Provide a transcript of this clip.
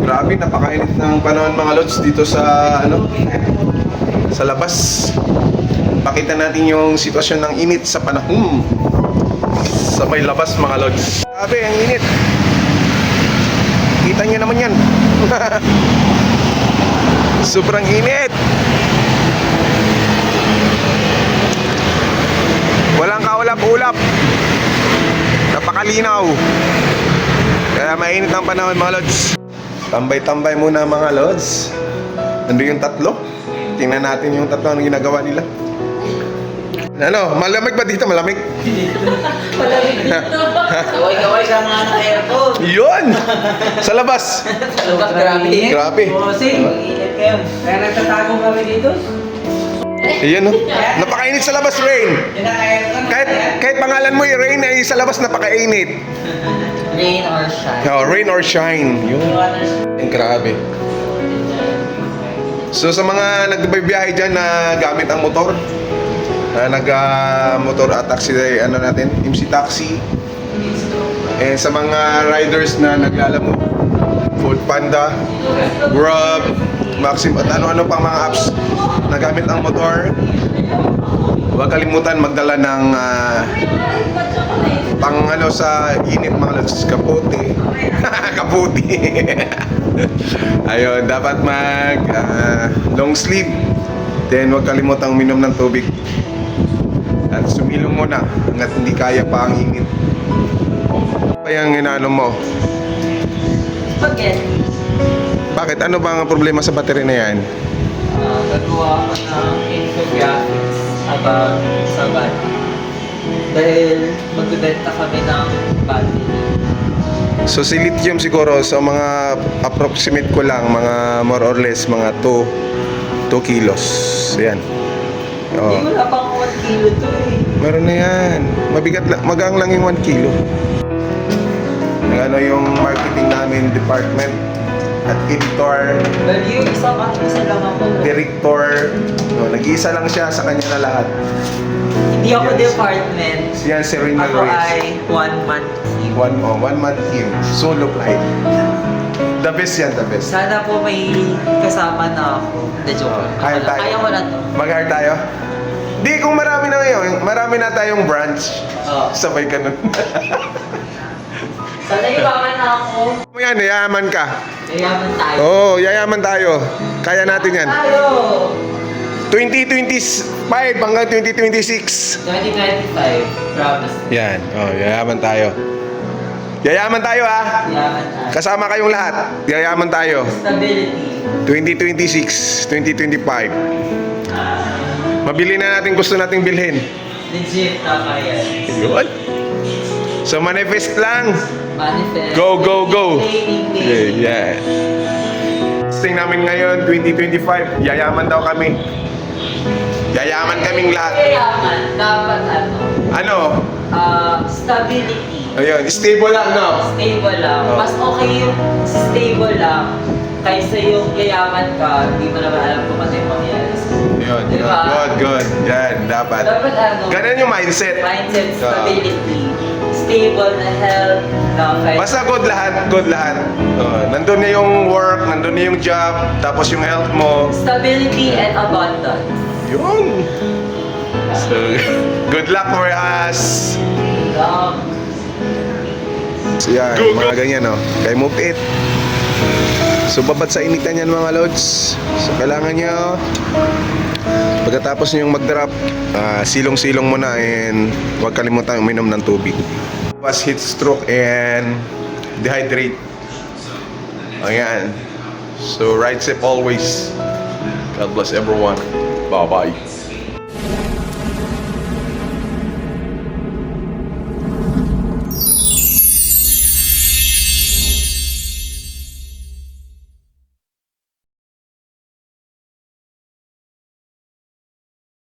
Grabe, napakainit ng panahon mga lods dito sa sa labas. Pakita natin yung sitwasyon ng init sa panahon sa may labas mga lods. Grabe, ang init. Kita nyo naman yan. Sobrang init. Walang kaulap-ulap. Napakalinaw. Kaya mainit ang panahon mga lods. Tambay-tambay muna mga lods. Nandun yung tatlo. Tingnan natin yung tatlo anong ginagawa nila. Ano, malamig ba dito? Malamig? Malamig dito. Kaway-kaway ka nga ng aircon. Yun! Sa labas. Sa labas, grabe. Grabe. Bossing, mag-init kayo. Kaya nagtatago kami dito. Ayan, no? Napakainit sa labas, Rain. Yun ang aircon. Kahit pangalan mo yung Rain ay sa labas napakainit. Rain or shine. Oh, rain or shine. Yun. Ang grabe. So sa mga nagbibiyahe dyan na gamit ang motor, nag-motor at taxi, natin, MC Taxi. And sa mga riders na naglalamog, Food Panda, Grab, Maxim, at ano-ano pang mga apps na gamit ang motor, huwag kalimutan magdala ng pang sa init mga lods, kaputi. Kaputi. Ayun, dapat mag long sleeve. Then huwag kalimutang uminom ng tubig. At sumilong muna hanggat hindi kaya pa ang init. Ano pa yung inaano mo? Spaghetti. Bakit? Ano ba ang problema sa battery na yan? Gagawa ko ng infographics about sa battery. Dahil magbibenta kami ng battery. So si lithium siguro sa mga approximate ko lang, mga more or less mga 2 kilos. Yan. Hindi mo na pang 1 kilo to eh. Meron na yan. Mabigat lang. Magang lang yung 1 kilo. Ano yung marketing namin department at editor, Well, yung isa lang ako. director. No, nag-iisa lang siya sa kanya na lahat. Hindi ako Yes. department. Siya si Renal Ako Reyes. ay 1-man team. One man team. Solo flight. The best yan, the best. Sana po may kasama na ako. Hindi, joke lang. Hire tayo. Kaya ko na to. Mag-hire tayo? Di, kung marami na ngayon, marami na tayong branch. Oo. Sabay ka nun. Sana ibaman na ako. Yan, yayaman ka. Yayaman tayo. Oo, yayaman tayo. Kaya natin yan. Tayo! 2025 hanggang 2026. 2025. Promise. Yan, yayaman tayo. Yayaman tayo Yayaman tayo. Kasama kayong lahat. Yayaman tayo. Stability. 2026, 2025. Mabili na natin gusto nating bilhin. Legit na kaya. Yun. So manifest lang. Manifest. Go, go, go. Training. Yeah. Testing namin ngayon, 2025. Yayaman daw kami. Yayaman kaming lahat. Yayaman. Dapat ano? Ano? Stability. Ayun, stable lang, no? Stable lang. Oh. Mas okay yung stable lang kaysa yung yayaman ka, hindi mo naman alam kung ano yung mangyayari. Yun, Diba? good. Yan, dapat. Dapat ano? Ganun yung mindset. Mindset, stability, stable na health, na kahit... Basta good lahat. Nandun na yung work, nandun na yung job, tapos yung health mo. Stability and abundance. Yun. So, good luck for us. So yan, mga ganyan, no? Kay Move It. So babat sa initan yan mga lods. So kailangan nyo pagkatapos nyo mag-drop, silong-silong mo na and huwag kalimutan uminom ng tubig. Was heat stroke and dehydrate. Ayan. So ride safe always. God bless everyone. Bye-bye.